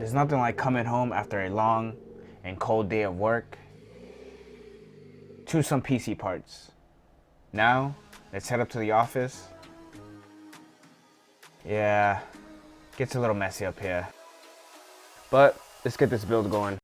There's nothing like coming home after a long and cold day of work. Choose some PC parts. Now, let's head up to the office. Yeah, gets a little messy up here. But let's get this build going.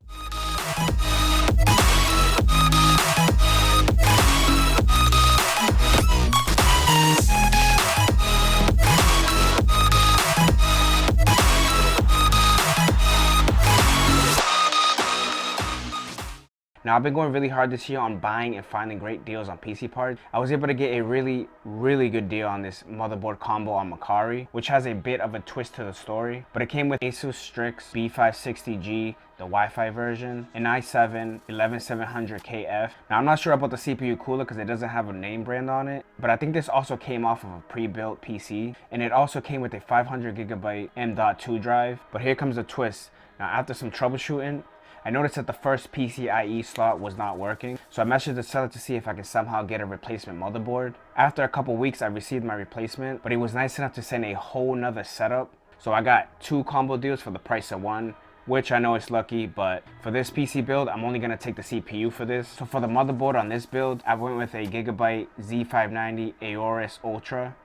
Now, I've been going really hard this year on buying and finding great deals on PC parts. I was able to get a really good deal on this motherboard combo on Macari, which has a bit of a twist to the story. But it came with Asus Strix B560G, the Wi-Fi version, an i7 11700KF. Now, I'm not sure about the CPU cooler because it doesn't have a name brand on it, but I think this also came off of a pre-built PC, and it also came with a 500GB M.2 drive. But here comes the twist. Now, after some troubleshooting, I noticed that the first PCIe slot was not working, so I messaged the seller to see if I could somehow get a replacement motherboard. After a couple weeks, I received my replacement, but he was nice enough to send a whole nother setup. So I got 2 combo deals for the price of 1, which I know is lucky, but for this PC build, I'm only gonna take the CPU for this. So for the motherboard on this build, I went with a Gigabyte Z590 Aorus Ultra.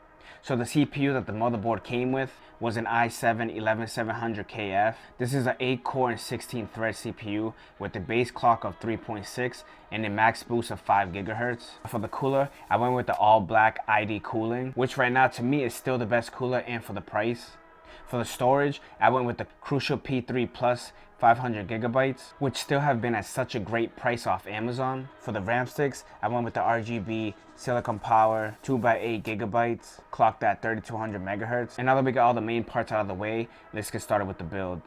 So the CPU that the motherboard came with was an i7 11700KF. This is an 8-core and 16-thread CPU with a base clock of 3.6 and a max boost of 5 GHz. For the cooler, I went with the all-black ID cooling, which right now to me is still the best cooler and for the price. For the storage, I went with the Crucial P3 Plus 500GB, which still have been at such a great price off Amazon. For the RAM sticks, I went with the RGB Silicon Power 2x8GB, clocked at 3200 MHz. And now that we got all the main parts out of the way, let's get started with the build.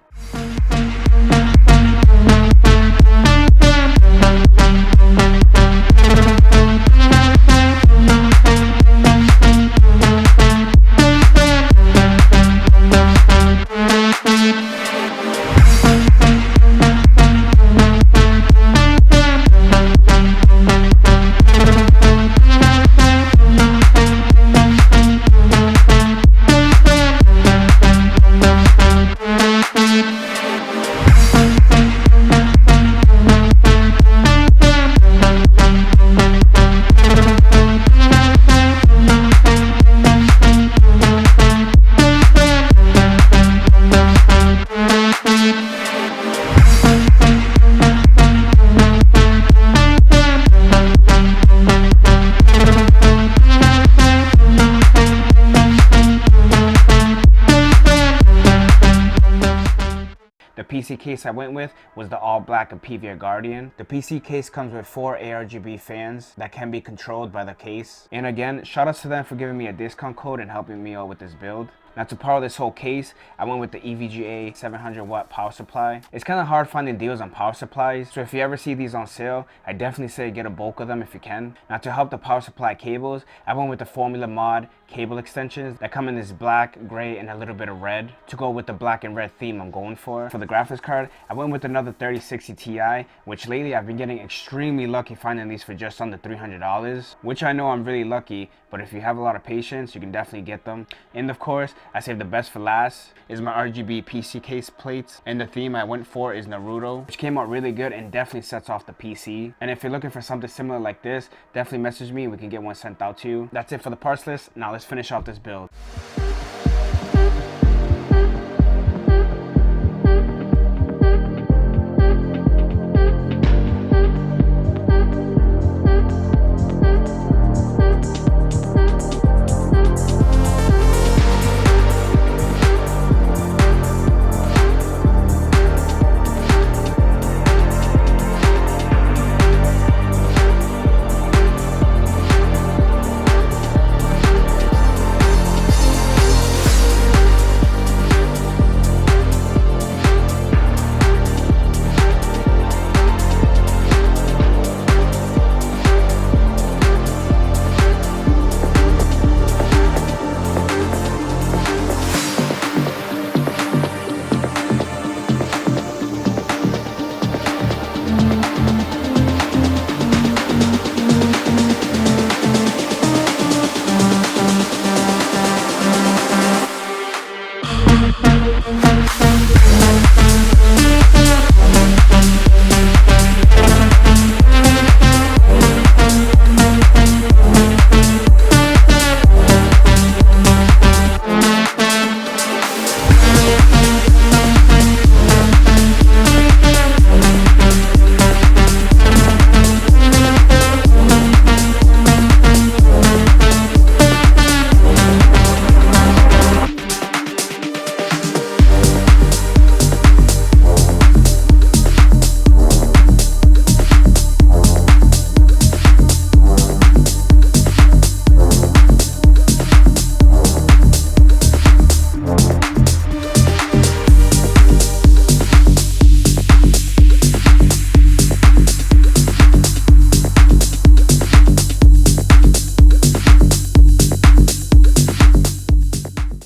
The PC case I went with was the all-black Apivia Guardian. The PC case comes with 4 ARGB fans that can be controlled by the case. And again, shout out to them for giving me a discount code and helping me out with this build. Now to power this whole case, I went with the EVGA 700 watt power supply. It's kind of hard finding deals on power supplies, so if you ever see these on sale, I definitely say get a bulk of them if you can. Now to help the power supply cables, I went with the Formula Mod cable extensions that come in this black, gray, and a little bit of red to go with the black and red theme I'm going for. For the graphics card, I went with another 3060 Ti, which lately I've been getting extremely lucky finding these for just under $300, which I know I'm really lucky, but if you have a lot of patience, you can definitely get them. And of course, I saved the best for last is my RGB PC case plates, and the theme I went for is Naruto, which came out really good and definitely sets off the PC. And if you're looking for something similar like this, definitely message me and we can get one sent out to you. That's it for the parts list. Now let's finish off this build.